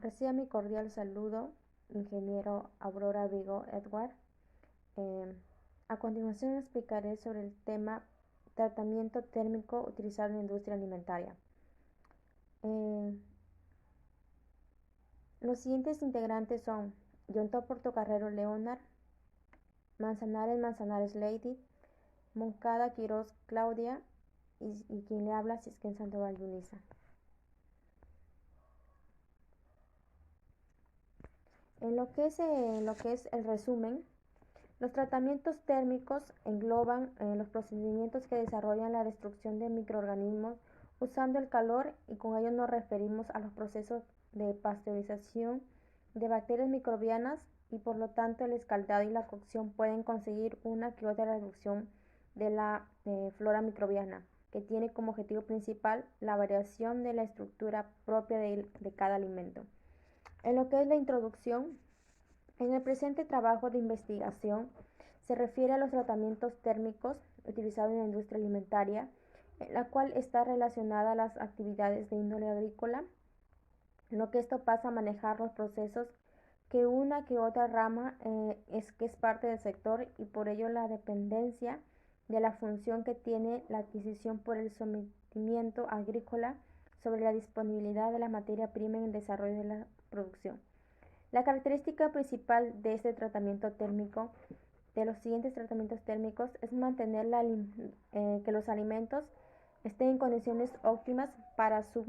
Reciba mi cordial saludo, ingeniero Aurora Vigo Edward. Eh, a continuación explicaré sobre el tema tratamiento térmico utilizado en la industria alimentaria. Los siguientes integrantes son Yontó Portocarrero Leonard, Manzanares Lady, Moncada Quiroz Claudia y quien le habla Cisquén Sandoval Yunisa. En lo que es el resumen, los tratamientos térmicos engloban los procedimientos que desarrollan la destrucción de microorganismos usando el calor, y con ello nos referimos a los procesos de pasteurización de bacterias microbianas, y por lo tanto el escaldado y la cocción pueden conseguir una que otra reducción de la flora microbiana, que tiene como objetivo principal la variación de la estructura propia de cada alimento. En lo que es la introducción, en el presente trabajo de investigación se refiere a los tratamientos térmicos utilizados en la industria alimentaria, en la cual está relacionada a las actividades de índole agrícola, en lo que esto pasa a manejar los procesos que una que otra rama es parte del sector, y por ello la dependencia de la función que tiene la adquisición por el sometimiento agrícola sobre la disponibilidad de la materia prima en el desarrollo de la producción. La característica principal de este tratamiento térmico, de los siguientes tratamientos térmicos, es mantener que los alimentos estén en condiciones óptimas para su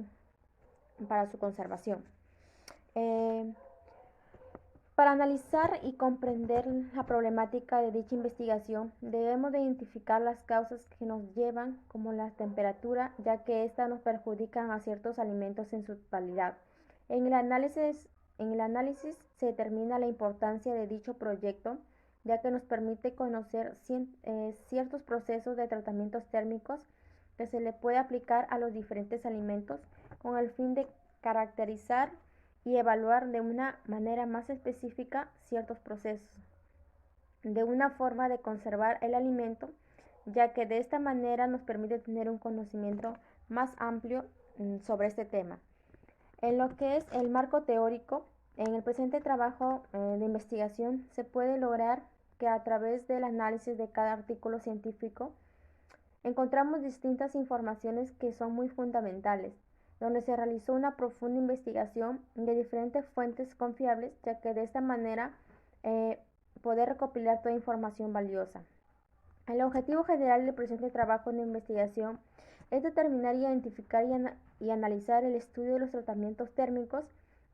conservación. Para analizar y comprender la problemática de dicha investigación, debemos de identificar las causas que nos llevan, como la temperatura, ya que éstas nos perjudican a ciertos alimentos en su totalidad. En el análisis se determina la importancia de dicho proyecto, ya que nos permite conocer ciertos procesos de tratamientos térmicos que se le puede aplicar a los diferentes alimentos, con el fin de caracterizar y evaluar de una manera más específica ciertos procesos, de una forma de conservar el alimento, ya que de esta manera nos permite tener un conocimiento más amplio sobre este tema. En lo que es el marco teórico, en el presente trabajo de investigación se puede lograr que a través del análisis de cada artículo científico encontramos distintas informaciones que son muy fundamentales, donde se realizó una profunda investigación de diferentes fuentes confiables, ya que de esta manera poder recopilar toda información valiosa. El objetivo general del presente trabajo de investigación es determinar, identificar y analizar el estudio de los tratamientos térmicos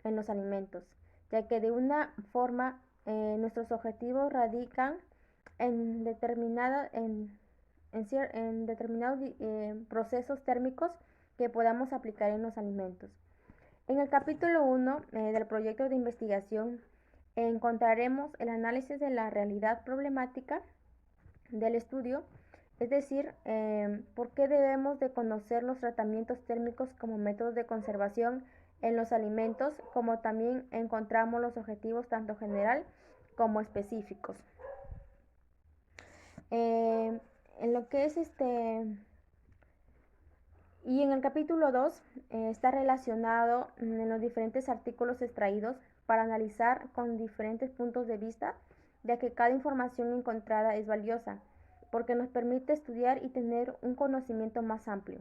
en los alimentos, ya que de una forma nuestros objetivos radican en determinados procesos térmicos que podamos aplicar en los alimentos. En el capítulo 1 del proyecto de investigación encontraremos el análisis de la realidad problemática del estudio, es decir, por qué debemos de conocer los tratamientos térmicos como métodos de conservación en los alimentos, como también encontramos los objetivos tanto general como específicos. En lo que es y en el capítulo 2 está relacionado en los diferentes artículos extraídos para analizar con diferentes puntos de vista, ya que cada información encontrada es valiosa, porque nos permite estudiar y tener un conocimiento más amplio.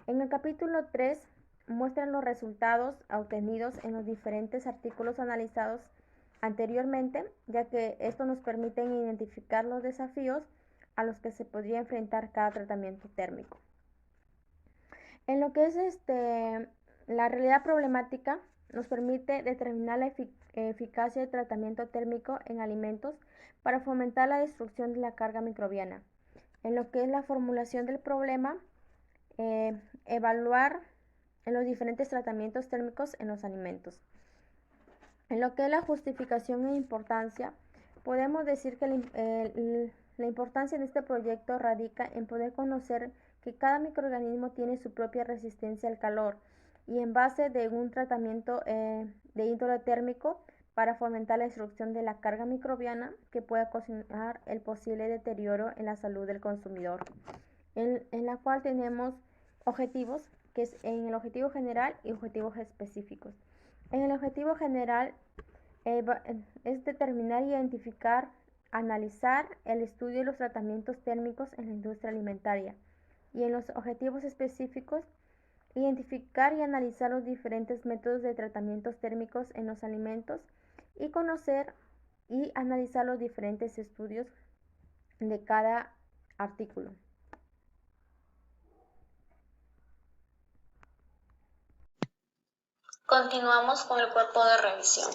En el capítulo 3 muestran los resultados obtenidos en los diferentes artículos analizados anteriormente, ya que esto nos permite identificar los desafíos a los que se podría enfrentar cada tratamiento térmico. En lo que es la realidad problemática, nos permite determinar la eficacia del tratamiento térmico en alimentos para fomentar la destrucción de la carga microbiana. En lo que es la formulación del problema, evaluar en los diferentes tratamientos térmicos en los alimentos. En lo que es la justificación e importancia, podemos decir que la importancia de este proyecto radica en poder conocer que cada microorganismo tiene su propia resistencia al calor, y en base de un tratamiento de índole térmico para fomentar la destrucción de la carga microbiana que pueda ocasionar el posible deterioro en la salud del consumidor, en la cual tenemos objetivos, que es en el objetivo general y objetivos específicos. En el objetivo general es determinar, identificar, analizar el estudio de los tratamientos térmicos en la industria alimentaria, y en los objetivos específicos, identificar y analizar los diferentes métodos de tratamientos térmicos en los alimentos y conocer y analizar los diferentes estudios de cada artículo. Continuamos con el cuerpo de revisión.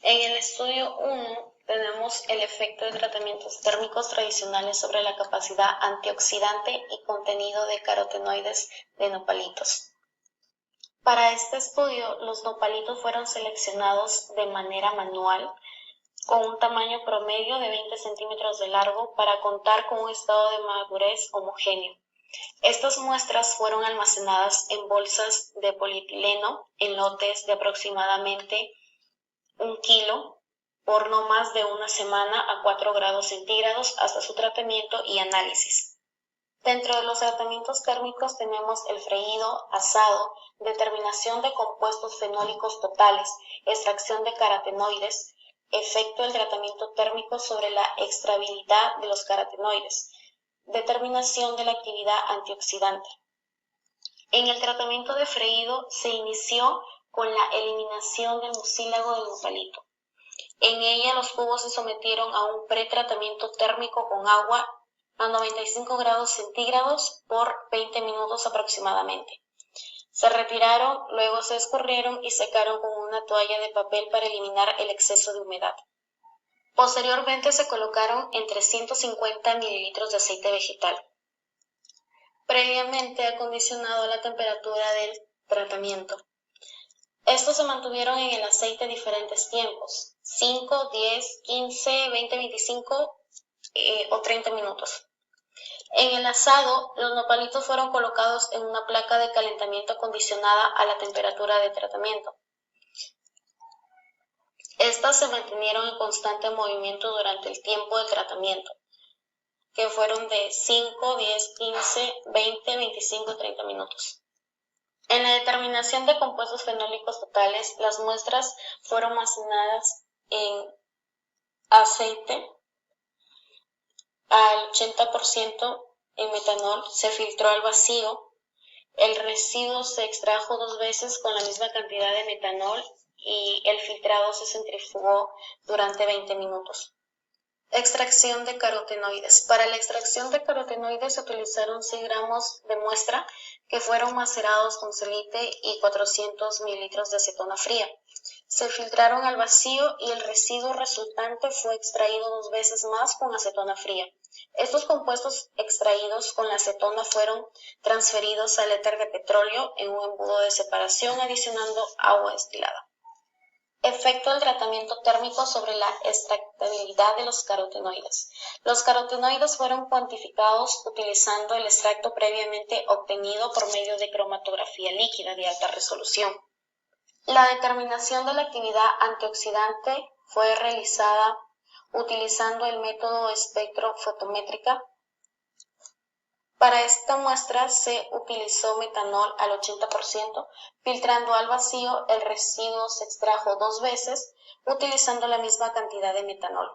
En el estudio 1 tenemos el efecto de tratamientos térmicos tradicionales sobre la capacidad antioxidante y contenido de carotenoides de nopalitos. Para este estudio, los nopalitos fueron seleccionados de manera manual con un tamaño promedio de 20 centímetros de largo para contar con un estado de madurez homogéneo. Estas muestras fueron almacenadas en bolsas de polietileno en lotes de aproximadamente 1 kilo por no más de una semana a 4 grados centígrados hasta su tratamiento y análisis. Dentro de los tratamientos térmicos tenemos el freído, asado, determinación de compuestos fenólicos totales, extracción de carotenoides, efecto del tratamiento térmico sobre la extrabilidad de los carotenoides, determinación de la actividad antioxidante. En el tratamiento de freído se inició con la eliminación del mucílago del nopalito. En ella los jugos se sometieron a un pretratamiento térmico con agua a 95 grados centígrados por 20 minutos aproximadamente. Se retiraron, luego se escurrieron y secaron con una toalla de papel para eliminar el exceso de humedad. Posteriormente se colocaron entre 150 mililitros de aceite vegetal, previamente acondicionado a la temperatura del tratamiento. Estos se mantuvieron en el aceite diferentes tiempos, 5, 10, 15, 20, 25 o 30 minutos. En el asado, los nopalitos fueron colocados en una placa de calentamiento acondicionada a la temperatura de tratamiento. Estas se mantuvieron en constante movimiento durante el tiempo del tratamiento, que fueron de 5, 10, 15, 20, 25 y 30 minutos. En la determinación de compuestos fenólicos totales, las muestras fueron almacenadas en aceite al 80% en metanol, se filtró al vacío, el residuo se extrajo 2 veces con la misma cantidad de metanol y el filtrado se centrifugó durante 20 minutos. Extracción de carotenoides. Para la extracción de carotenoides se utilizaron 6 gramos de muestra que fueron macerados con selite y 400 mililitros de acetona fría. Se filtraron al vacío y el residuo resultante fue extraído 2 veces más con acetona fría. Estos compuestos extraídos con la acetona fueron transferidos al éter de petróleo en un embudo de separación adicionando agua destilada. Efecto del tratamiento térmico sobre la extractabilidad de los carotenoides. Los carotenoides fueron cuantificados utilizando el extracto previamente obtenido por medio de cromatografía líquida de alta resolución. La determinación de la actividad antioxidante fue realizada utilizando el método espectrofotométrica. Para esta muestra se utilizó metanol al 80%, filtrando al vacío, el residuo se extrajo 2 veces, utilizando la misma cantidad de metanol.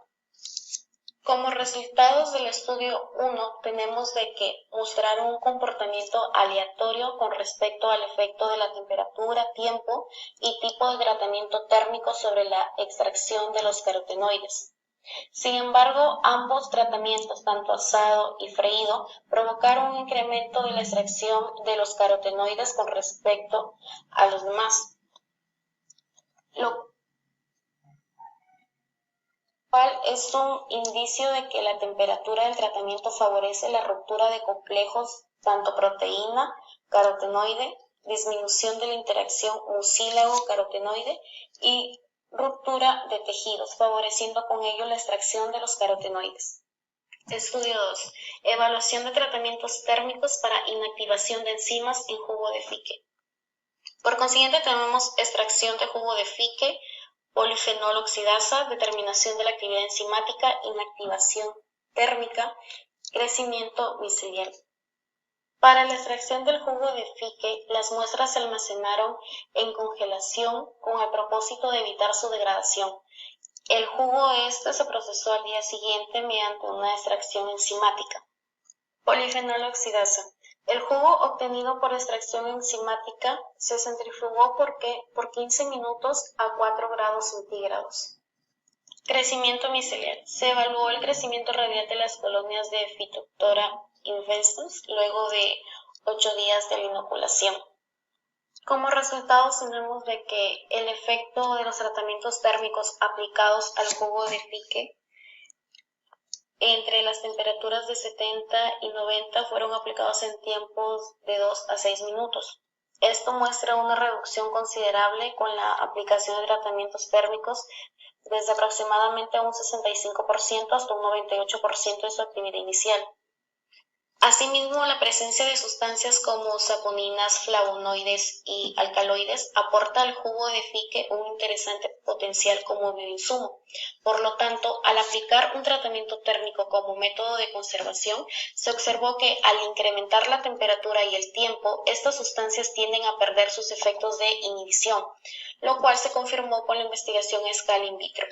Como resultados del estudio 1, tenemos de que mostraron un comportamiento aleatorio con respecto al efecto de la temperatura, tiempo y tipo de tratamiento térmico sobre la extracción de los carotenoides. Sin embargo, ambos tratamientos, tanto asado y freído, provocaron un incremento de la extracción de los carotenoides con respecto a los demás, lo cual es un indicio de que la temperatura del tratamiento favorece la ruptura de complejos, tanto proteína, carotenoide, disminución de la interacción mucílago-carotenoide y ruptura de tejidos, favoreciendo con ello la extracción de los carotenoides. Estudio 2. Evaluación de tratamientos térmicos para inactivación de enzimas en jugo de fique. Por consiguiente, tenemos extracción de jugo de fique, polifenol oxidasa, determinación de la actividad enzimática, inactivación térmica, crecimiento micelial. Para la extracción del jugo de fique, las muestras se almacenaron en congelación con el propósito de evitar su degradación. El jugo se procesó al día siguiente mediante una extracción enzimática. Polifenol oxidasa. El jugo obtenido por extracción enzimática se centrifugó por 15 minutos a 4 grados centígrados. Crecimiento micelial. Se evaluó el crecimiento radial de las colonias de Phytophthora infestus luego de 8 días de la inoculación. Como resultado tenemos de que el efecto de los tratamientos térmicos aplicados al jugo de fique entre las temperaturas de 70 y 90 fueron aplicados en tiempos de 2 a 6 minutos. Esto muestra una reducción considerable con la aplicación de tratamientos térmicos desde aproximadamente un 65% hasta un 98% de su actividad inicial. Asimismo, la presencia de sustancias como saponinas, flavonoides y alcaloides aporta al jugo de fique un interesante potencial como bioinsumo. Por lo tanto, al aplicar un tratamiento térmico como método de conservación, se observó que al incrementar la temperatura y el tiempo, estas sustancias tienden a perder sus efectos de inhibición, lo cual se confirmó con la investigación a escala in vitro.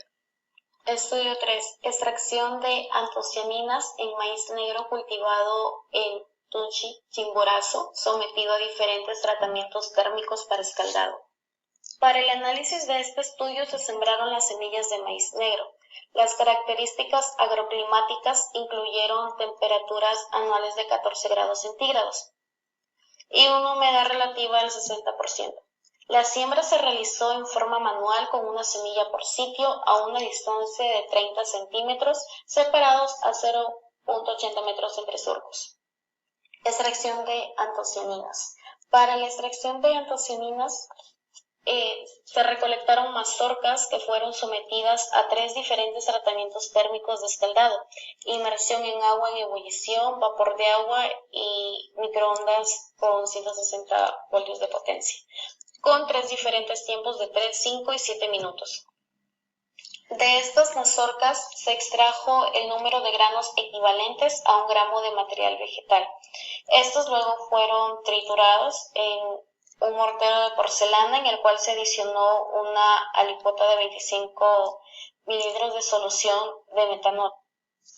Estudio 3. Extracción de antocianinas en maíz negro cultivado en Tunchi, Chimborazo, sometido a diferentes tratamientos térmicos para escaldado. Para el análisis de este estudio se sembraron las semillas de maíz negro. Las características agroclimáticas incluyeron temperaturas anuales de 14 grados centígrados y una humedad relativa del 60%. La siembra se realizó en forma manual con una semilla por sitio a una distancia de 30 centímetros, separados a 0.80 metros entre surcos. Extracción de antocianinas. Para la extracción de antocianinas se recolectaron mazorcas que fueron sometidas a 3 diferentes tratamientos térmicos de escaldado: inmersión en agua en ebullición, vapor de agua y microondas con 160 voltios de potencia, con 3 diferentes tiempos de 3, 5 y 7 minutos. De estas mazorcas se extrajo el número de granos equivalentes a 1 gramo de material vegetal. Estos luego fueron triturados en un mortero de porcelana en el cual se adicionó una alícuota de 25 mililitros de solución de metanol.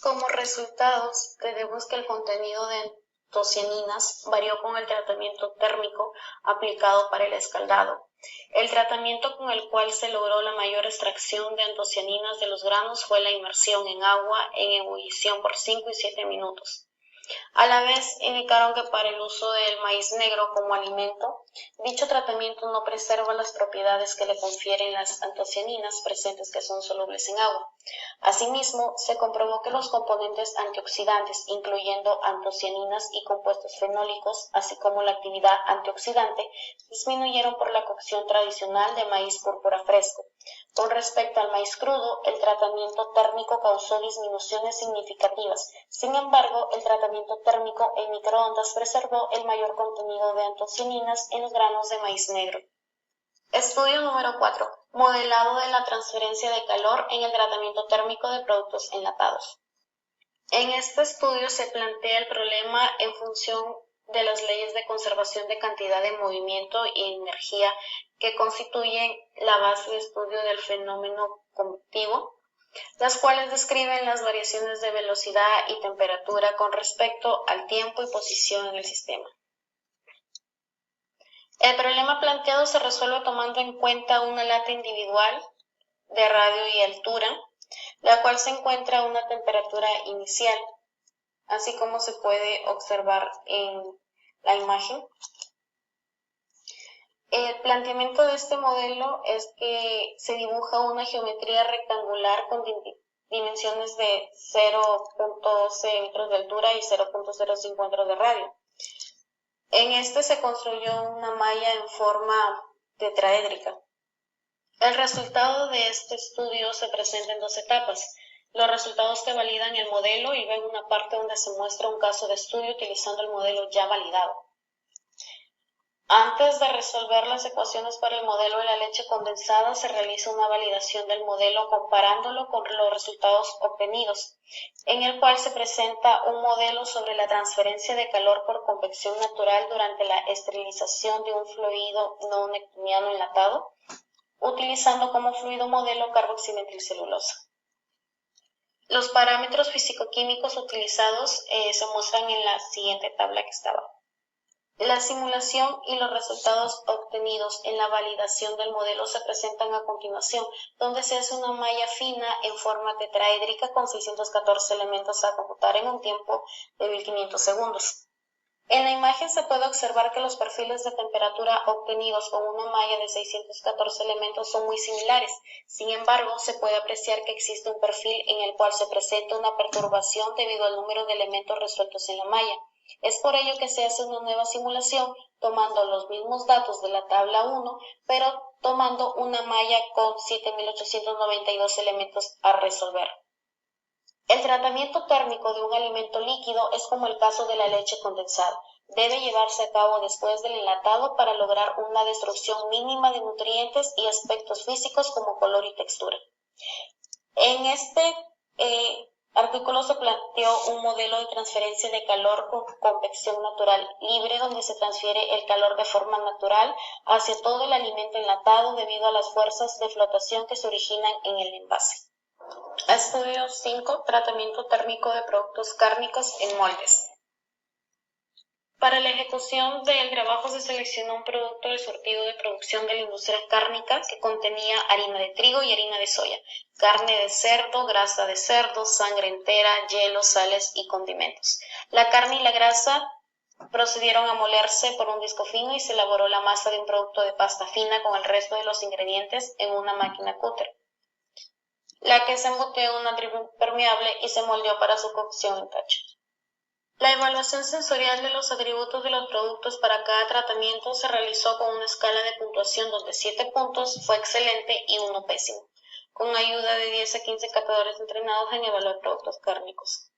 Como resultados, tenemos que el contenido de antocianinas varió con el tratamiento térmico aplicado para el escaldado. El tratamiento con el cual se logró la mayor extracción de antocianinas de los granos fue la inmersión en agua en ebullición por 5 y 7 minutos. A la vez, indicaron que para el uso del maíz negro como alimento, dicho tratamiento no preserva las propiedades que le confieren las antocianinas presentes, que son solubles en agua. Asimismo, se comprobó que los componentes antioxidantes, incluyendo antocianinas y compuestos fenólicos, así como la actividad antioxidante, disminuyeron por la cocción tradicional de maíz púrpura fresco. Con respecto al maíz crudo, el tratamiento térmico causó disminuciones significativas. Sin embargo, el tratamiento térmico en microondas preservó el mayor contenido de antocianinas en los granos de maíz negro. Estudio número 4. Modelado de la transferencia de calor en el tratamiento térmico de productos enlatados. En este estudio se plantea el problema en función de las leyes de conservación de cantidad de movimiento y energía que constituyen la base de estudio del fenómeno convectivo, las cuales describen las variaciones de velocidad y temperatura con respecto al tiempo y posición en el sistema. El problema planteado se resuelve tomando en cuenta una lata individual de radio y altura, la cual se encuentra a una temperatura inicial, así como se puede observar en la imagen. El planteamiento de este modelo es que se dibuja una geometría rectangular con dimensiones de 0.12 metros de altura y 0.05 metros de radio. En este se construyó una malla en forma tetraédrica. El resultado de este estudio se presenta en 2 etapas: los resultados que validan el modelo y luego una parte donde se muestra un caso de estudio utilizando el modelo ya validado. Antes de resolver las ecuaciones para el modelo de la leche condensada, se realiza una validación del modelo comparándolo con los resultados obtenidos, en el cual se presenta un modelo sobre la transferencia de calor por convección natural durante la esterilización de un fluido no neptuniano enlatado, utilizando como fluido modelo carboximetilcelulosa. Los parámetros físico-químicos utilizados se muestran en la siguiente tabla que está abajo. La simulación y los resultados obtenidos en la validación del modelo se presentan a continuación, donde se hace una malla fina en forma tetraédrica con 614 elementos a computar en un tiempo de 1500 segundos. En la imagen se puede observar que los perfiles de temperatura obtenidos con una malla de 614 elementos son muy similares. Sin embargo, se puede apreciar que existe un perfil en el cual se presenta una perturbación debido al número de elementos resueltos en la malla. Es por ello que se hace una nueva simulación tomando los mismos datos de la tabla 1, pero tomando una malla con 7.892 elementos a resolver. El tratamiento térmico de un alimento líquido es como el caso de la leche condensada. Debe llevarse a cabo después del enlatado para lograr una destrucción mínima de nutrientes y aspectos físicos como color y textura. En este artículo se planteó un modelo de transferencia de calor con convección natural libre, donde se transfiere el calor de forma natural hacia todo el alimento enlatado debido a las fuerzas de flotación que se originan en el envase. Estudio 5. Tratamiento térmico de productos cárnicos en moldes. Para la ejecución del trabajo se seleccionó un producto del surtido de producción de la industria cárnica que contenía harina de trigo y harina de soya, carne de cerdo, grasa de cerdo, sangre entera, hielo, sales y condimentos. La carne y la grasa procedieron a molerse por un disco fino y se elaboró la masa de un producto de pasta fina con el resto de los ingredientes en una máquina cúter, la que se embutió en un atril permeable y se moldeó para su cocción en tacho. La evaluación sensorial de los atributos de los productos para cada tratamiento se realizó con una escala de puntuación donde 7 puntos fue excelente y 1 pésimo, con ayuda de 10 a 15 catadores entrenados en evaluar productos cárnicos.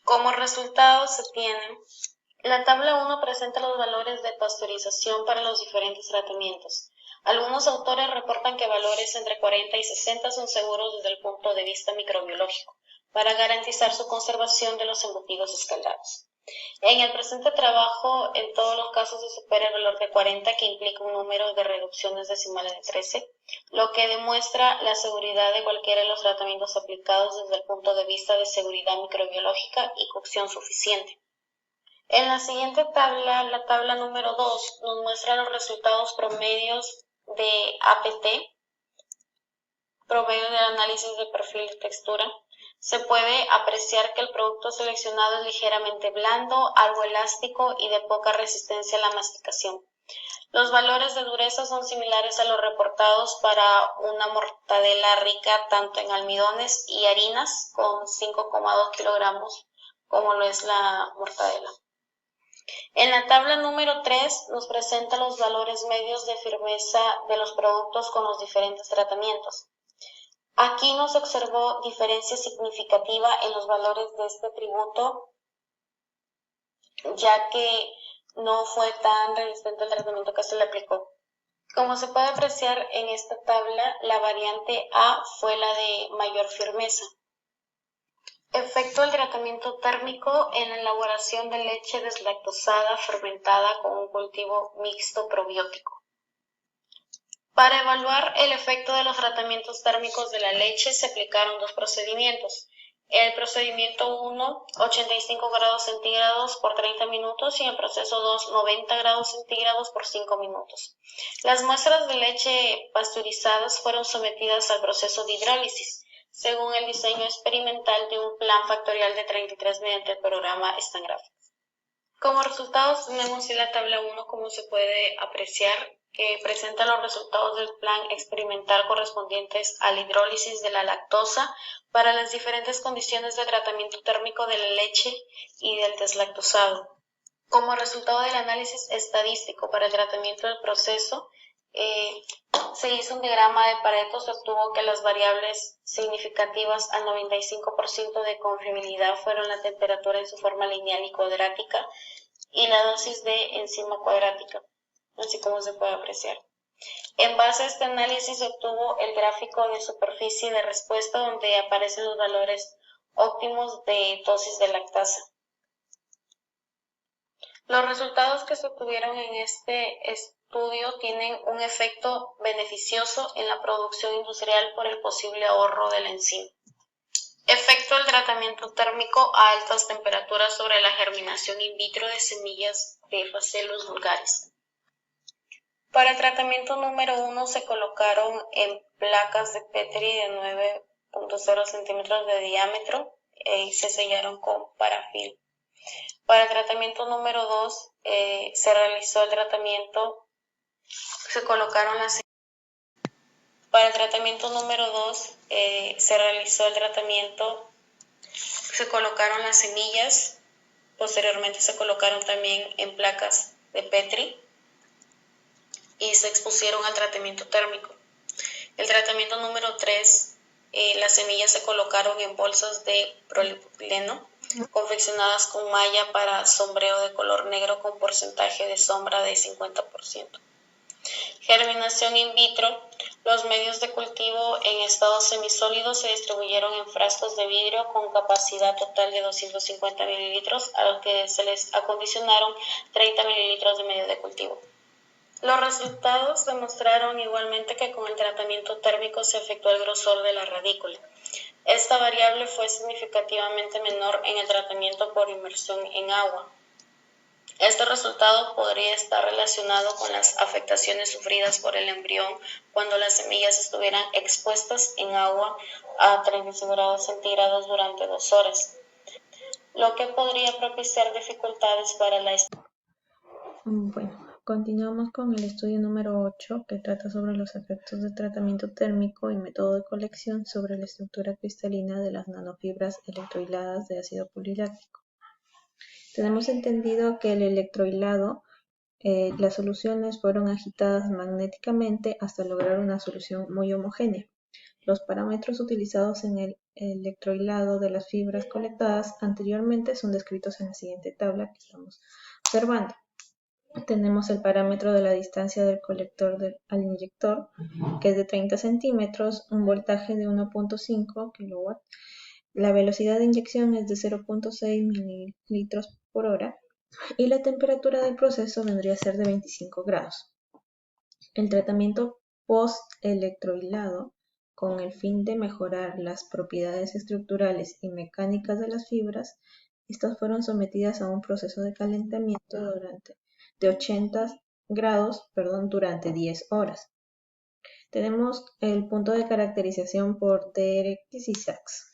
Como resultado se tienen: la tabla 1 presenta los valores de pasteurización para los diferentes tratamientos. Algunos autores reportan que valores entre 40 y 60 son seguros desde el punto de vista microbiológico, para garantizar su conservación de los embutidos escaldados. En el presente trabajo, en todos los casos se supera el valor de 40, que implica un número de reducciones decimales de 13, lo que demuestra la seguridad de cualquiera de los tratamientos aplicados desde el punto de vista de seguridad microbiológica y cocción suficiente. En la siguiente tabla, la tabla número 2, nos muestra los resultados promedios de APT, promedio del análisis de perfil de textura. Se puede apreciar que el producto seleccionado es ligeramente blando, algo elástico y de poca resistencia a la masticación. Los valores de dureza son similares a los reportados para una mortadela rica tanto en almidones y harinas con 5,2 kilogramos, como lo es la mortadela. En la tabla número 3 nos presenta los valores medios de firmeza de los productos con los diferentes tratamientos. Aquí no se observó diferencia significativa en los valores de este atributo, ya que no fue tan resistente al tratamiento que se le aplicó. Como se puede apreciar en esta tabla, la variante A fue la de mayor firmeza. Efecto del tratamiento térmico en la elaboración de leche deslactosada fermentada con un cultivo mixto probiótico. Para evaluar el efecto de los tratamientos térmicos de la leche se aplicaron dos procedimientos. El procedimiento 1, 85 grados centígrados por 30 minutos, y el proceso 2, 90 grados centígrados por 5 minutos. Las muestras de leche pasteurizadas fueron sometidas al proceso de hidrólisis, según el diseño experimental de un plan factorial de 33 mediante el programa Stangraph. Como resultados tenemos en la tabla 1, como se puede apreciar, que presenta los resultados del plan experimental correspondientes a la hidrólisis de la lactosa para las diferentes condiciones de tratamiento térmico de la leche y del deslactosado. Como resultado del análisis estadístico para el tratamiento del proceso, se hizo un diagrama de Pareto. Se obtuvo que las variables significativas al 95% de confiabilidad fueron la temperatura en su forma lineal y cuadrática y la dosis de enzima cuadrática. así como se puede apreciar. En base a este análisis se obtuvo el gráfico de superficie de respuesta donde aparecen los valores óptimos de dosis de lactasa. Los resultados que se obtuvieron en este estudio tienen un efecto beneficioso en la producción industrial por el posible ahorro de la enzima. Efecto del tratamiento térmico a altas temperaturas sobre la germinación in vitro de semillas de Phaceolus vulgaris. Para el tratamiento número 1 se colocaron en placas de Petri de 9.0 centímetros de diámetro y se sellaron con parafil. Para el tratamiento número 2 se realizó el tratamiento, se colocaron las Para el tratamiento número 2 se realizó el tratamiento, se colocaron las semillas, posteriormente se colocaron también en placas de Petri y se expusieron al tratamiento térmico. El tratamiento número 3, las semillas se colocaron en bolsas de polipropileno confeccionadas con malla para sombreo de color negro con porcentaje de sombra de 50%. Germinación in vitro. Los medios de cultivo en estado semisólido se distribuyeron en frascos de vidrio con capacidad total de 250 mililitros, a los que se les acondicionaron 30 mililitros de medio de cultivo. Los resultados demostraron igualmente que con el tratamiento térmico se efectuó el grosor de la radícula. Esta variable fue significativamente menor en el tratamiento por inmersión en agua. Este resultado podría estar relacionado con las afectaciones sufridas por el embrión cuando las semillas estuvieran expuestas en agua a 35 grados centígrados durante 2 horas, lo que podría propiciar dificultades para la... Bueno, continuamos con el estudio número 8, que trata sobre los efectos del tratamiento térmico y método de colección sobre la estructura cristalina de las nanofibras electrohiladas de ácido poliláctico. Tenemos entendido que el electrohilado, las soluciones fueron agitadas magnéticamente hasta lograr una solución muy homogénea. Los parámetros utilizados en el electrohilado de las fibras colectadas anteriormente son descritos en la siguiente tabla que estamos observando. Tenemos el parámetro de la distancia del colector al inyector, que es de 30 centímetros, un voltaje de 1.5 kW. La velocidad de inyección es de 0.6 mililitros por hora y la temperatura del proceso vendría a ser de 25 grados. El tratamiento post-electrohilado, con el fin de mejorar las propiedades estructurales y mecánicas de las fibras, estas fueron sometidas a un proceso de calentamiento de 80 grados durante 10 horas. Tenemos el punto de caracterización por DRX y SAX.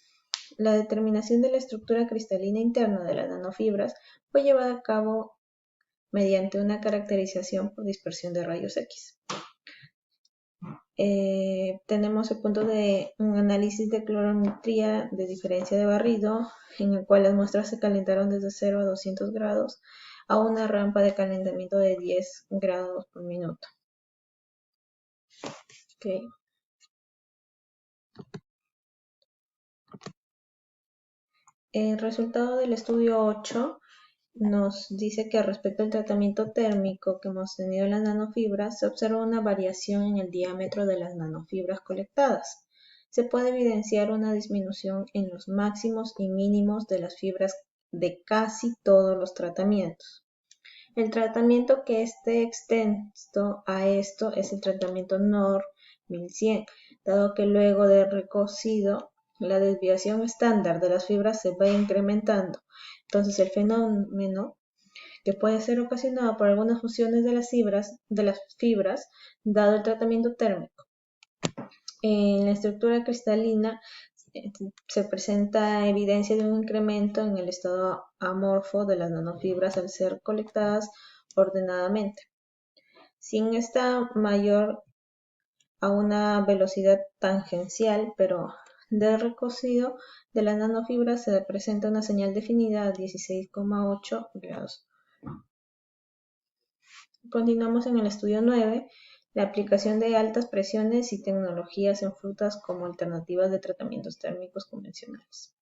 La determinación de la estructura cristalina interna de las nanofibras fue llevada a cabo mediante una caracterización por dispersión de rayos X. Tenemos el punto de un análisis de colorimetría de diferencia de barrido, en el cual las muestras se calentaron desde 0 a 200 grados a una rampa de calentamiento de 10 grados por minuto. Okay. El resultado del estudio 8 nos dice que respecto al tratamiento térmico que hemos tenido en las nanofibras, se observa una variación en el diámetro de las nanofibras colectadas. Se puede evidenciar una disminución en los máximos y mínimos de las fibras de casi todos los tratamientos. El tratamiento que esté extenso a esto es el tratamiento NOR 1100, dado que luego de recocido la desviación estándar de las fibras se va incrementando. Entonces el fenómeno que puede ser ocasionado por algunas fusiones de las fibras dado el tratamiento térmico. En la estructura cristalina se presenta evidencia de un incremento en el estado amorfo de las nanofibras al ser colectadas ordenadamente. Sin esta mayor a una velocidad tangencial, pero del recocido de las nanofibras se presenta una señal definida a 16,8 grados. Continuamos en el estudio 9, la aplicación de altas presiones y tecnologías en frutas como alternativas de tratamientos térmicos convencionales.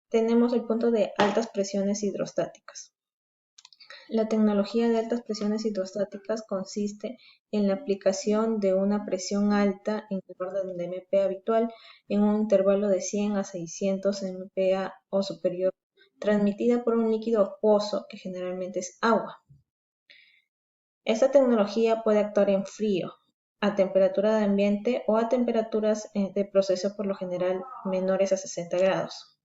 Tenemos el punto de altas presiones hidrostáticas. La tecnología de altas presiones hidrostáticas consiste en la aplicación de una presión alta en el orden de MPa habitual en un intervalo de 100 a 600 MPa o superior, transmitida por un líquido acuoso que generalmente es agua. Esta tecnología puede actuar en frío, a temperatura de ambiente o a temperaturas de proceso por lo general menores a 60 grados,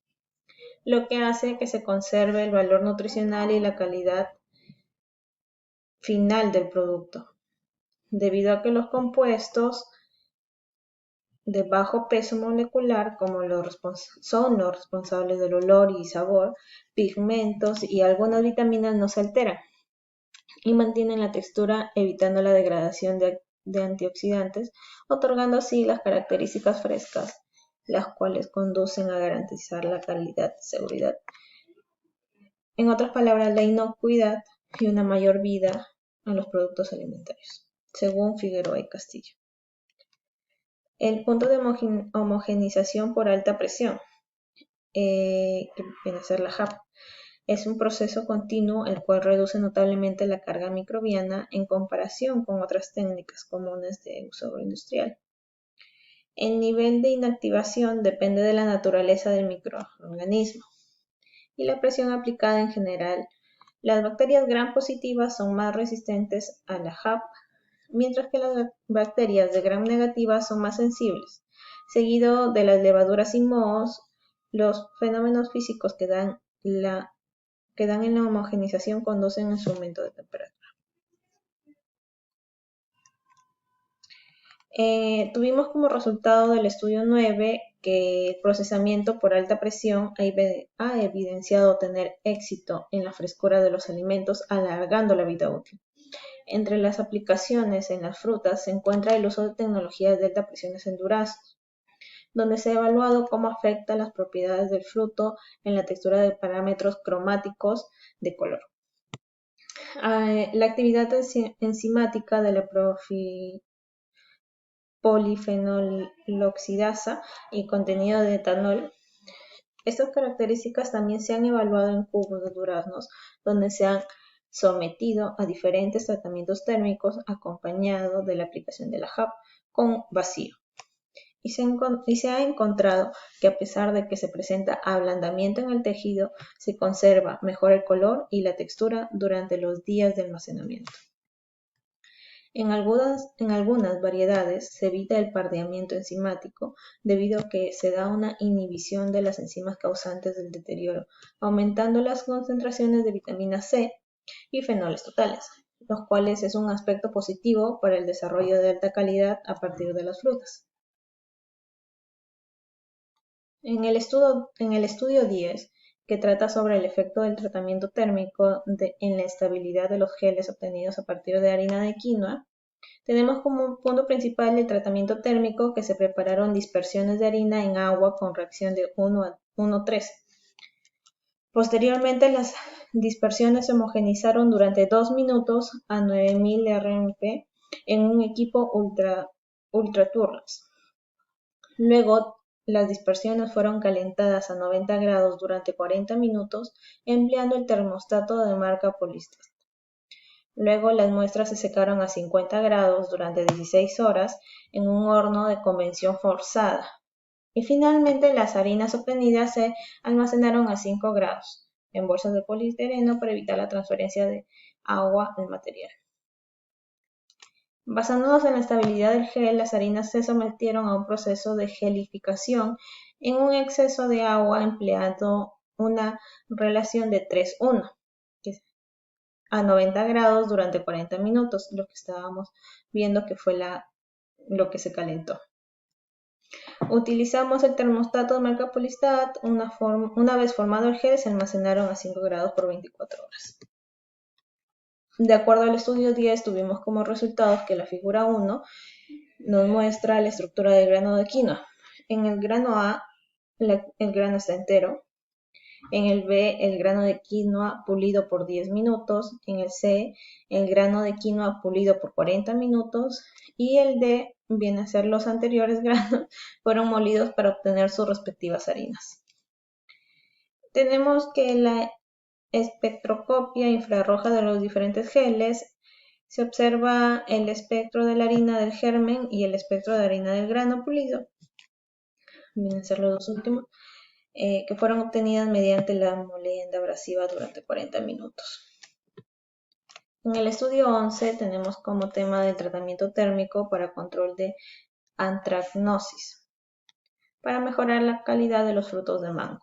lo que hace que se conserve el valor nutricional y la calidad final del producto, debido a que los compuestos de bajo peso molecular, como son los responsables del olor y sabor, pigmentos y algunas vitaminas no se alteran y mantienen la textura evitando la degradación de antioxidantes, otorgando así las características frescas, las cuales conducen a garantizar la calidad y seguridad. En otras palabras, la inocuidad y una mayor vida a los productos alimentarios, según Figueroa y Castillo. El punto de homogenización por alta presión, que viene a ser la HAP, es un proceso continuo el cual reduce notablemente la carga microbiana en comparación con otras técnicas comunes de uso agroindustrial. El nivel de inactivación depende de la naturaleza del microorganismo y la presión aplicada en general. Las bacterias gram positivas son más resistentes a la HAP, mientras que las bacterias de gram negativa son más sensibles. Seguido de las levaduras sin mohos, los fenómenos físicos que dan en la homogenización conducen a su aumento de temperatura. Tuvimos como resultado del estudio 9 que el procesamiento por alta presión ha evidenciado tener éxito en la frescura de los alimentos, alargando la vida útil. Entre las aplicaciones en las frutas se encuentra el uso de tecnologías de alta presión en duraznos, donde se ha evaluado cómo afecta las propiedades del fruto en la textura de parámetros cromáticos de color. La actividad enzimática de la polifenoloxidasa y contenido de etanol. Estas características también se han evaluado en cubos de duraznos, donde se han sometido a diferentes tratamientos térmicos acompañado de la aplicación de la HAP con vacío. Y se ha encontrado que a pesar de que se presenta ablandamiento en el tejido, se conserva mejor el color y la textura durante los días de almacenamiento. En algunas variedades se evita el pardeamiento enzimático debido a que se da una inhibición de las enzimas causantes del deterioro, aumentando las concentraciones de vitamina C y fenoles totales, los cuales es un aspecto positivo para el desarrollo de alta calidad a partir de las frutas. En el estudio 10, que trata sobre el efecto del tratamiento térmico en la estabilidad de los geles obtenidos a partir de harina de quinoa, tenemos como punto principal el tratamiento térmico, que se prepararon dispersiones de harina en agua con reacción de 1:3. Posteriormente, las dispersiones se homogenizaron durante 2 minutos a 9000 RMP en un equipo ultra turles. Luego, las dispersiones fueron calentadas a 90 grados durante 40 minutos empleando el termostato de marca Polystat. Luego las muestras se secaron a 50 grados durante 16 horas en un horno de convección forzada. Y finalmente las harinas obtenidas se almacenaron a 5 grados en bolsas de poliestireno para evitar la transferencia de agua al material. Basándonos en la estabilidad del gel, las harinas se sometieron a un proceso de gelificación en un exceso de agua empleando una relación de 3:1 a 90 grados durante 40 minutos, lo que estábamos viendo que fue lo que se calentó. Utilizamos el termostato de marca Polystat. Una vez formado el gel, se almacenaron a 5 grados por 24 horas. De acuerdo al estudio 10, tuvimos como resultados que la figura 1 nos muestra la estructura del grano de quinoa. En el grano A, el grano está entero. En el B, el grano de quinoa pulido por 10 minutos. En el C, el grano de quinoa pulido por 40 minutos. Y el D viene a ser los anteriores granos, fueron molidos para obtener sus respectivas harinas. Tenemos que espectroscopia infrarroja de los diferentes geles, se observa el espectro de la harina del germen y el espectro de harina del grano pulido, vienen a ser los dos últimos, que fueron obtenidas mediante la molienda abrasiva durante 40 minutos. En el estudio 11 tenemos como tema del tratamiento térmico para control de antracnosis, para mejorar la calidad de los frutos de mango.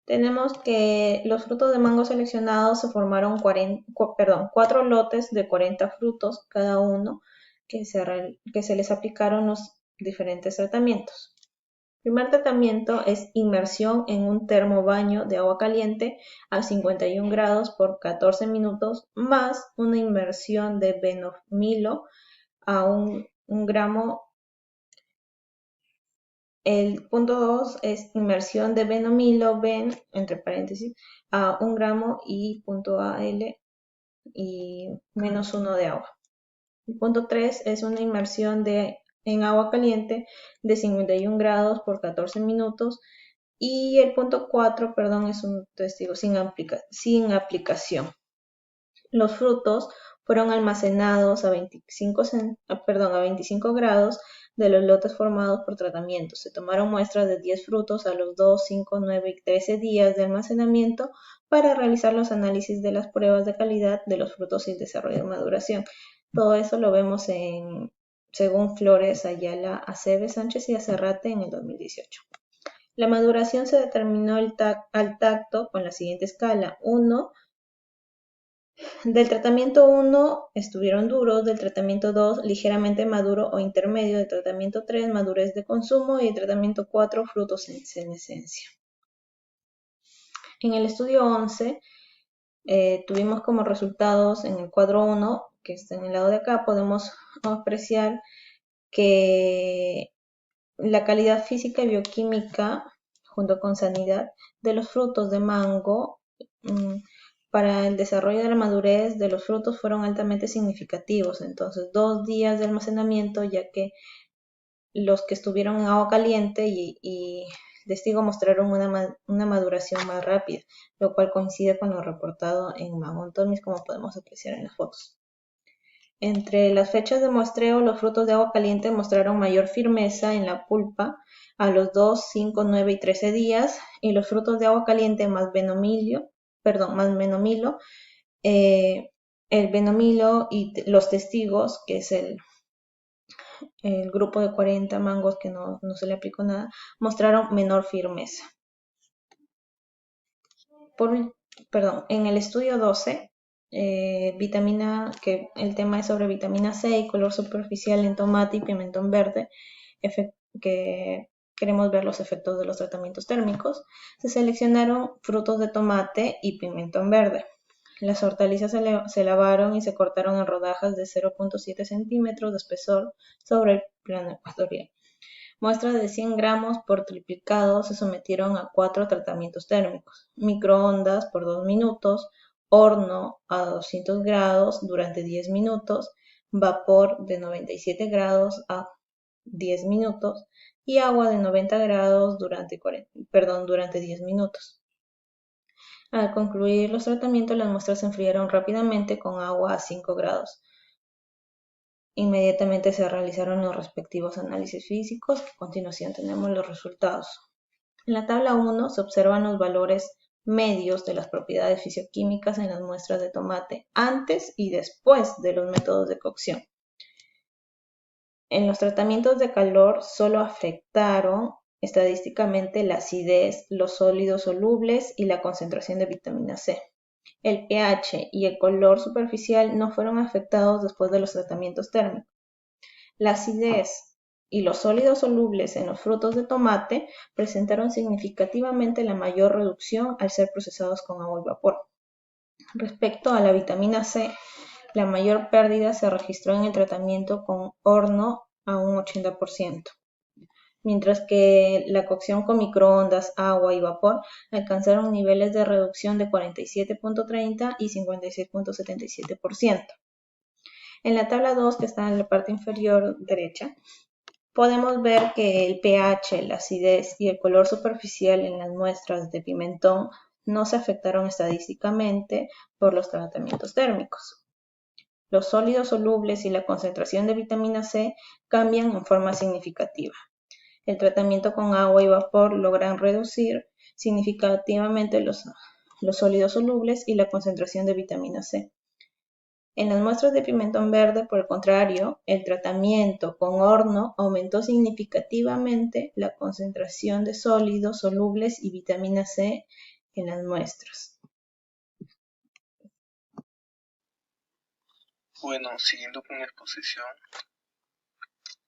Tenemos que los frutos de mango seleccionados se formaron 4 lotes de 40 frutos cada uno que se les aplicaron los diferentes tratamientos. El primer tratamiento es inmersión en un termobaño de agua caliente a 51 grados por 14 minutos más una inmersión de benomilo a 1 gramo. El punto 2 es inmersión de benomilo, entre paréntesis, a 1 gramo y punto AL y menos 1 de agua. El punto 3 es una inmersión en agua caliente de 51 grados por 14 minutos. Y el punto 4, es un testigo sin aplicación. Los frutos fueron almacenados a 25 grados de los lotes formados por tratamiento. Se tomaron muestras de 10 frutos a los 2, 5, 9 y 13 días de almacenamiento para realizar los análisis de las pruebas de calidad de los frutos y desarrollo de maduración. Todo eso lo vemos según Flores, Ayala, Aceves, Sánchez y Acerrate en el 2018. La maduración se determinó al tacto con la siguiente escala. 1. Del tratamiento 1 estuvieron duros, del tratamiento 2 ligeramente maduro o intermedio, del tratamiento 3 madurez de consumo y del tratamiento 4 frutos en senescencia. En el estudio 11 tuvimos como resultados en el cuadro 1, que está en el lado de acá, podemos apreciar que la calidad física y bioquímica, junto con sanidad, de los frutos de mango para el desarrollo de la madurez de los frutos fueron altamente significativos. Entonces, 2 días de almacenamiento, ya que los que estuvieron en agua caliente y testigo mostraron una maduración más rápida, lo cual coincide con lo reportado en Magontomis, como podemos apreciar en las fotos. Entre las fechas de muestreo, los frutos de agua caliente mostraron mayor firmeza en la pulpa a los 2, 5, 9 y 13 días, y los frutos de agua caliente más benomilo, el benomilo y los testigos, que es el grupo de 40 mangos que no se le aplicó nada, mostraron menor firmeza. En el estudio 12, que el tema es sobre vitamina C y color superficial en tomate y pimentón verde, que queremos ver los efectos de los tratamientos térmicos. Se seleccionaron frutos de tomate y pimentón verde. Las hortalizas se lavaron y se cortaron en rodajas de 0.7 centímetros de espesor sobre el plano ecuatorial. Muestras de 100 gramos por triplicado se sometieron a 4 tratamientos térmicos: microondas por 2 minutos, horno a 200 grados durante 10 minutos, vapor de 97 grados a 10 minutos y agua de 90 grados durante 10 minutos. Al concluir los tratamientos, las muestras se enfriaron rápidamente con agua a 5 grados. Inmediatamente se realizaron los respectivos análisis físicos, que a continuación tenemos los resultados. En la tabla 1 se observan los valores medios de las propiedades fisioquímicas en las muestras de tomate antes y después de los métodos de cocción. En los tratamientos de calor solo afectaron estadísticamente la acidez, los sólidos solubles y la concentración de vitamina C. El pH y el color superficial no fueron afectados después de los tratamientos térmicos. La acidez y los sólidos solubles en los frutos de tomate presentaron significativamente la mayor reducción al ser procesados con agua y vapor. Respecto a la vitamina C, la mayor pérdida se registró en el tratamiento con horno a un 80%, mientras que la cocción con microondas, agua y vapor alcanzaron niveles de reducción de 47.30 y 56.77%. En la tabla 2, que está en la parte inferior derecha, podemos ver que el pH, la acidez y el color superficial en las muestras de pimentón no se afectaron estadísticamente por los tratamientos térmicos. Los sólidos solubles y la concentración de vitamina C cambian en forma significativa. El tratamiento con agua y vapor logran reducir significativamente los sólidos solubles y la concentración de vitamina C. En las muestras de pimentón verde, por el contrario, el tratamiento con horno aumentó significativamente la concentración de sólidos solubles y vitamina C en las muestras. Bueno, siguiendo con la exposición,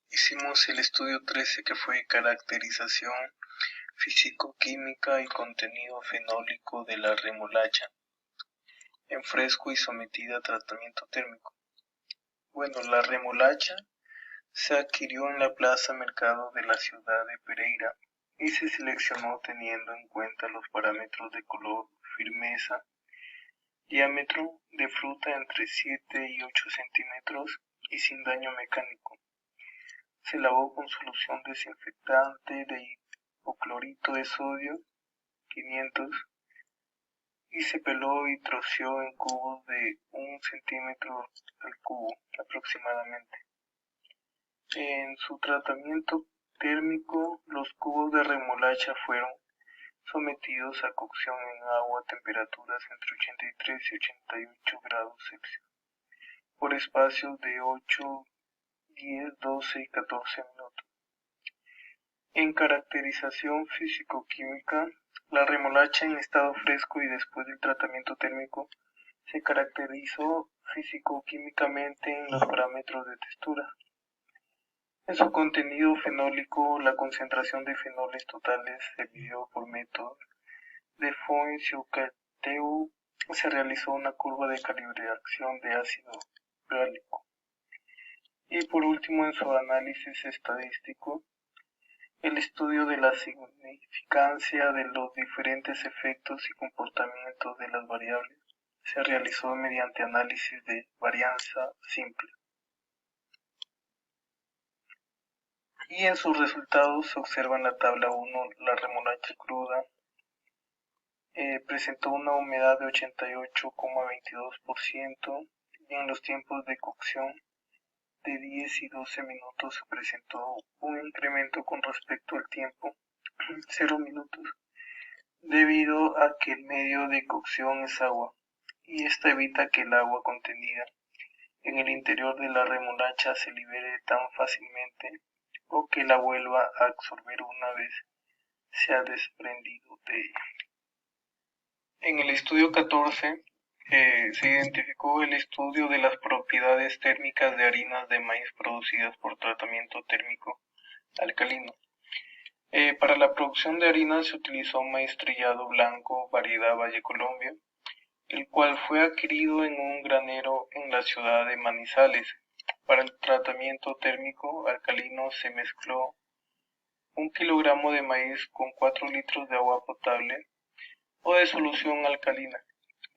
hicimos el estudio 13, que fue caracterización físico-química y contenido fenólico de la remolacha en fresco y sometida a tratamiento térmico. Bueno, la remolacha se adquirió en la plaza mercado de la ciudad de Pereira y se seleccionó teniendo en cuenta los parámetros de color, firmeza, diámetro de fruta entre 7 y 8 centímetros y sin daño mecánico. Se lavó con solución desinfectante de hipoclorito de sodio 500 y se peló y troció en cubos de 1 centímetro al cubo aproximadamente. En su tratamiento térmico, los cubos de remolacha fueron sometidos a cocción en agua a temperaturas entre 83 y 88 grados Celsius por espacios de 8, 10, 12 y 14 minutos. En caracterización físico-química, la remolacha en estado fresco y después del tratamiento térmico se caracterizó físico-químicamente en los parámetros de textura. En su contenido fenólico, la concentración de fenoles totales se midió por método de Foix-Chaucateu. Se realizó una curva de calibración de ácido gálico. Y por último, en su análisis estadístico, el estudio de la significancia de los diferentes efectos y comportamientos de las variables se realizó mediante análisis de varianza simple. Y en sus resultados se observa en la tabla 1 la remolacha cruda presentó una humedad de 88,22% y en los tiempos de cocción de 10 y 12 minutos se presentó un incremento con respecto al tiempo 0 minutos debido a que el medio de cocción es agua y esta evita que el agua contenida en el interior de la remolacha se libere tan fácilmente o que la vuelva a absorber una vez se ha desprendido de ella. En el estudio 14 se identificó el estudio de las propiedades térmicas de harinas de maíz producidas por tratamiento térmico alcalino. Para la producción de harinas se utilizó maíz trillado blanco variedad Valle Colombia, el cual fue adquirido en un granero en la ciudad de Manizales. Para el tratamiento térmico alcalino se mezcló 1 kilogramo de maíz con 4 litros de agua potable o de solución alcalina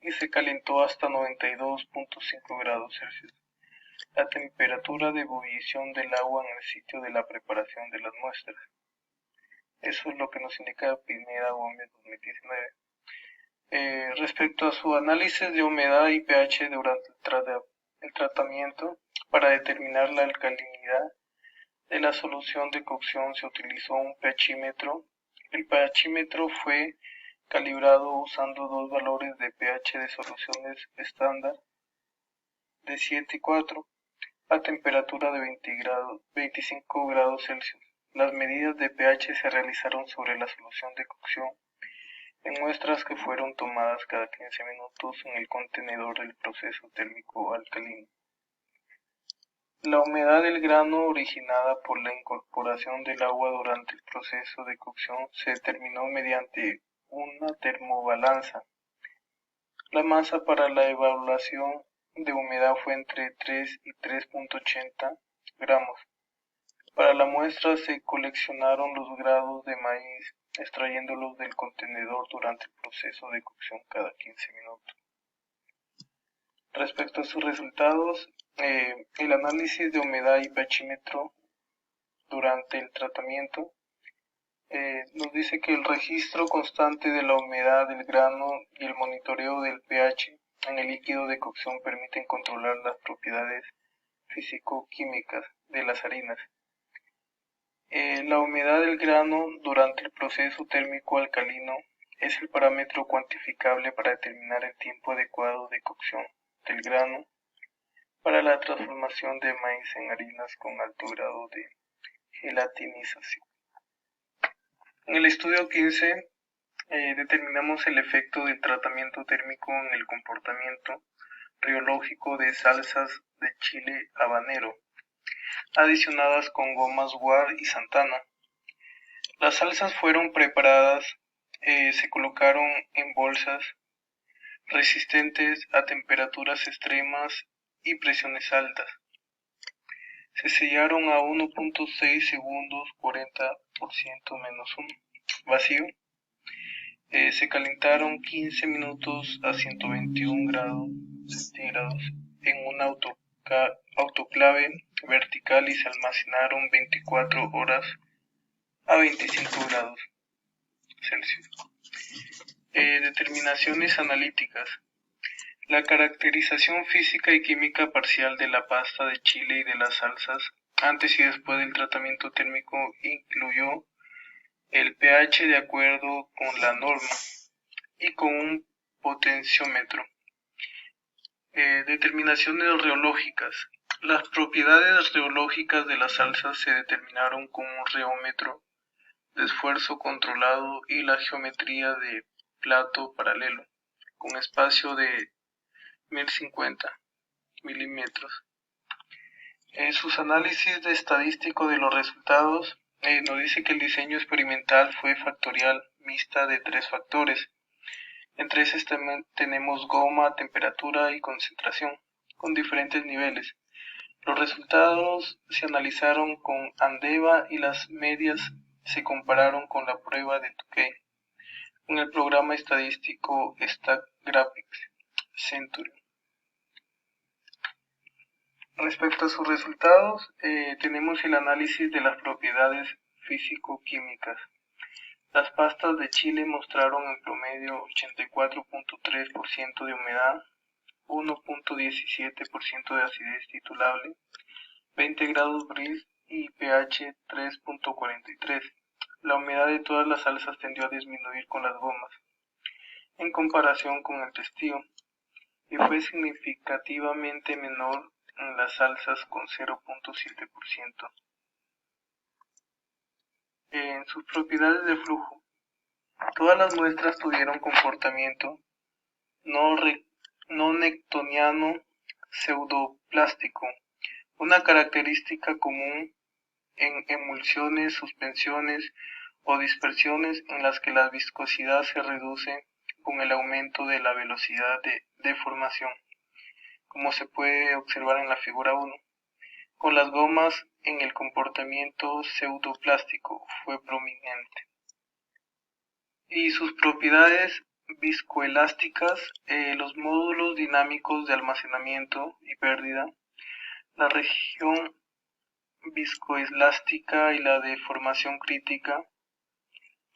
y se calentó hasta 92.5 grados Celsius. La temperatura de ebullición del agua en el sitio de la preparación de las muestras. Eso es lo que nos indica Pineda Gómez 2019. Respecto a su análisis de humedad y pH durante el tratamiento, para determinar la alcalinidad de la solución de cocción se utilizó un pHímetro. El pHímetro fue calibrado usando dos valores de pH de soluciones estándar de 7 y 4 a temperatura de 25 grados Celsius. Las medidas de pH se realizaron sobre la solución de cocción en muestras que fueron tomadas cada 15 minutos en el contenedor del proceso térmico alcalino. La humedad del grano originada por la incorporación del agua durante el proceso de cocción se determinó mediante una termobalanza. La masa para la evaluación de humedad fue entre 3 y 3.80 gramos. Para la muestra se coleccionaron los granos de maíz, extrayéndolos del contenedor durante el proceso de cocción cada 15 minutos. Respecto a sus resultados, el análisis de humedad y pHímetro durante el tratamiento nos dice que el registro constante de la humedad del grano y el monitoreo del pH en el líquido de cocción permiten controlar las propiedades físico-químicas de las harinas. La humedad del grano durante el proceso térmico alcalino es el parámetro cuantificable para determinar el tiempo adecuado de cocción del grano para la transformación de maíz en harinas con alto grado de gelatinización. En el estudio 15 determinamos el efecto del tratamiento térmico en el comportamiento riológico de salsas de chile habanero, adicionadas con gomas Guar y Santana. Las salsas fueron preparadas, se colocaron en bolsas resistentes a temperaturas extremas y presiones altas. Se sellaron a 1.6 segundos, 40% menos 1, vacío. Se calentaron 15 minutos a 121 grados centígrados en un autoclave vertical y se almacenaron 24 horas a 25 grados Celsius. Determinaciones analíticas. La caracterización física y química parcial de la pasta de chile y de las salsas antes y después del tratamiento térmico incluyó el pH de acuerdo con la norma y con un potenciómetro. Determinaciones reológicas. Las propiedades reológicas de las salsas se determinaron con un reómetro de esfuerzo controlado y la geometría de plato paralelo, con espacio de 1050 milímetros. Sus análisis estadístico de los resultados nos dice que el diseño experimental fue factorial mixta de 3 factores. Entre esos tenemos goma, temperatura y concentración, con diferentes niveles. Los resultados se analizaron con Andeva y las medias se compararon con la prueba de Tukey, con el programa estadístico StackGraphics Century. Respecto a sus resultados, tenemos el análisis de las propiedades físico-químicas. Las pastas de chile mostraron en promedio 84.3% de humedad, 1.17% de acidez titulable, 20 grados Brix y pH 3.43. La humedad de todas las salsas tendió a disminuir con las gomas, en comparación con el testío, y fue significativamente menor en las salsas con 0.7%. En sus propiedades de flujo, todas las muestras tuvieron comportamiento no newtoniano pseudoplástico, una característica común en emulsiones, suspensiones o dispersiones en las que la viscosidad se reduce con el aumento de la velocidad de deformación, como se puede observar en la figura 1. Con las gomas en el comportamiento pseudoplástico fue prominente. Y sus propiedades viscoelásticas, los módulos dinámicos de almacenamiento y pérdida, la región viscoelástica y la deformación crítica,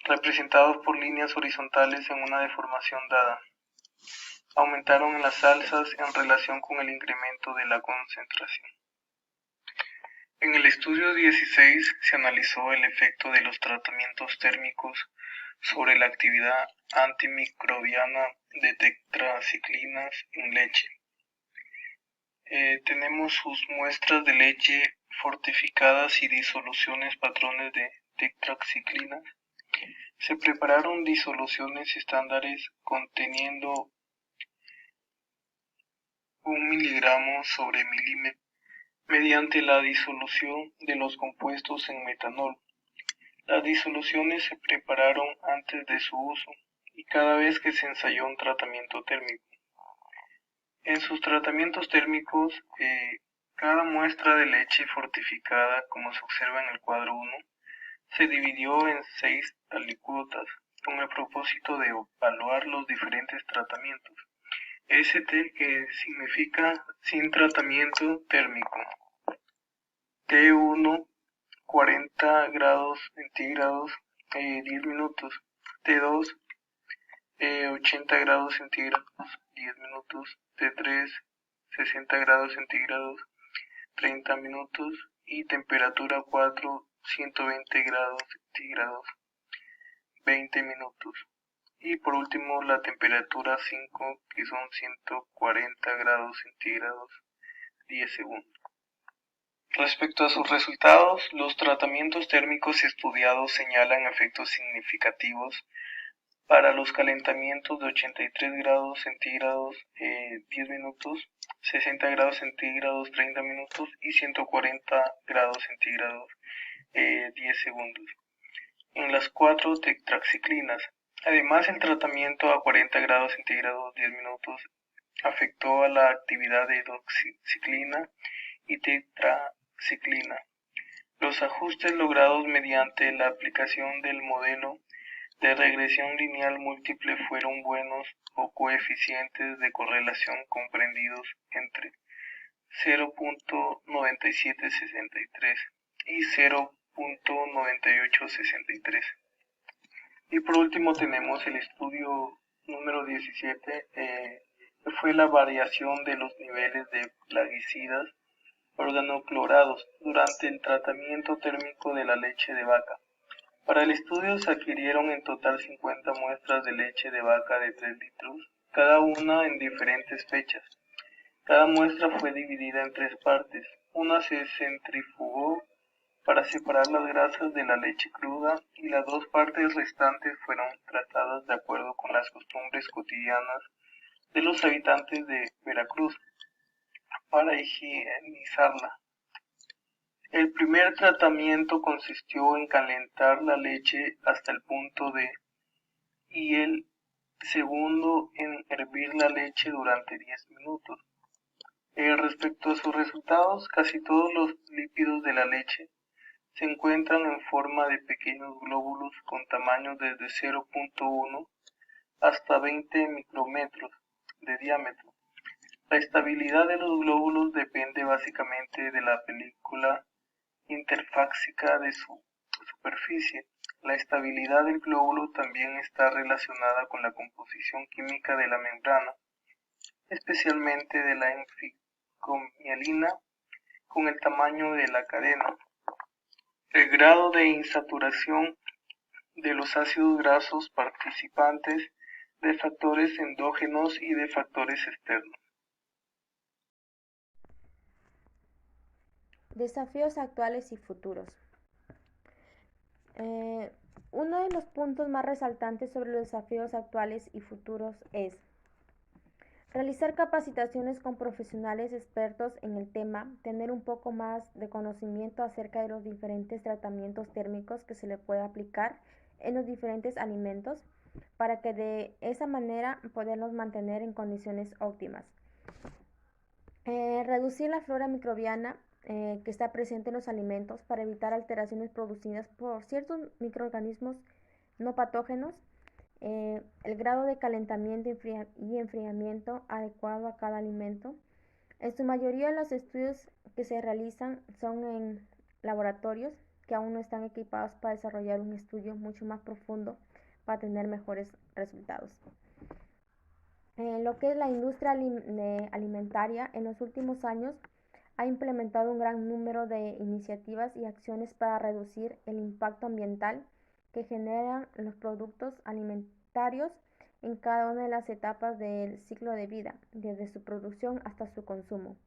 representados por líneas horizontales en una deformación dada, aumentaron en las salsas en relación con el incremento de la concentración. En el estudio 16 se analizó el efecto de los tratamientos térmicos sobre la actividad antimicrobiana de tetraciclinas en leche. Tenemos sus muestras de leche fortificadas y disoluciones patrones de tetraciclinas. Se prepararon disoluciones estándares conteniendo 1 miligramo sobre milímetro mediante la disolución de los compuestos en metanol. Las disoluciones se prepararon antes de su uso y cada vez que se ensayó un tratamiento térmico. En sus tratamientos térmicos, cada muestra de leche fortificada, como se observa en el cuadro 1, se dividió en 6 alícuotas con el propósito de evaluar los diferentes tratamientos. ST, que significa sin tratamiento térmico. T1, 40 grados centígrados, 10 minutos. T2, 80 grados centígrados, 10 minutos. T3, 60 grados centígrados, 30 minutos. Y temperatura 4, 120 grados centígrados, 20 minutos. Y por último la temperatura 5, que son 140 grados centígrados, 10 segundos. Respecto a sus resultados, los tratamientos térmicos estudiados señalan efectos significativos para los calentamientos de 83 grados centígrados 10 minutos, 60 grados centígrados 30 minutos y 140 grados centígrados 10 segundos. En las 4 tetraxiclinas. Además, el tratamiento a 40 grados centígrados 10 minutos afectó a la actividad de doxiciclina y tetraciclina. Los ajustes logrados mediante la aplicación del modelo de regresión lineal múltiple fueron buenos o coeficientes de correlación comprendidos entre 0.9763 y 0.9863. Y por último tenemos el estudio número 17, que fue la variación de los niveles de plaguicidas organoclorados durante el tratamiento térmico de la leche de vaca. Para el estudio se adquirieron en total 50 muestras de leche de vaca de 3 litros, cada una en diferentes fechas. Cada muestra fue dividida en 3 partes. Una se centrifugó para separar las grasas de la leche cruda y las 2 partes restantes fueron tratadas de acuerdo con las costumbres cotidianas de los habitantes de Veracruz para higienizarla. El primer tratamiento consistió en calentar la leche hasta el punto D y el segundo en hervir la leche durante 10 minutos. Respecto a sus resultados, casi todos los lípidos de la leche se encuentran en forma de pequeños glóbulos con tamaños desde 0.1 hasta 20 micrómetros de diámetro. La estabilidad de los glóbulos depende básicamente de la película interfáctica de su superficie. La estabilidad del glóbulo también está relacionada con la composición química de la membrana, especialmente de la enficomialina, con el tamaño de la cadena, el grado de insaturación de los ácidos grasos participantes, de factores endógenos y de factores externos. Desafíos actuales y futuros. Uno de los puntos más resaltantes sobre los desafíos actuales y futuros es realizar capacitaciones con profesionales expertos en el tema, tener un poco más de conocimiento acerca de los diferentes tratamientos térmicos que se le puede aplicar en los diferentes alimentos para que de esa manera poderlos mantener en condiciones óptimas. Reducir la flora microbiana que está presente en los alimentos para evitar alteraciones producidas por ciertos microorganismos no patógenos, el grado de calentamiento y enfriamiento adecuado a cada alimento. En su mayoría los estudios que se realizan son en laboratorios que aún no están equipados para desarrollar un estudio mucho más profundo para tener mejores resultados. Lo que es la industria alimentaria en los últimos años ha implementado un gran número de iniciativas y acciones para reducir el impacto ambiental que generan los productos alimentarios en cada una de las etapas del ciclo de vida, desde su producción hasta su consumo.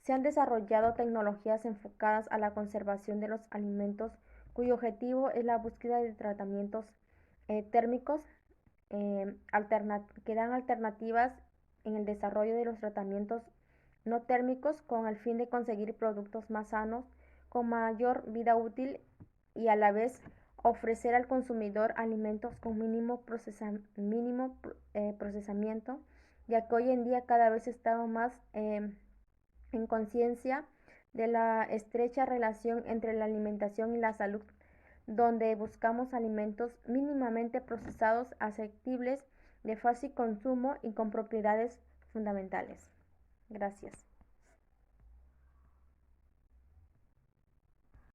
Se han desarrollado tecnologías enfocadas a la conservación de los alimentos cuyo objetivo es la búsqueda de tratamientos térmicos que dan alternativas en el desarrollo de los tratamientos no térmicos con el fin de conseguir productos más sanos, con mayor vida útil y a la vez ofrecer al consumidor alimentos con mínimo procesamiento, ya que hoy en día cada vez estamos más en conciencia de la estrecha relación entre la alimentación y la salud, donde buscamos alimentos mínimamente procesados, asequibles, de fácil consumo y con propiedades fundamentales. Gracias.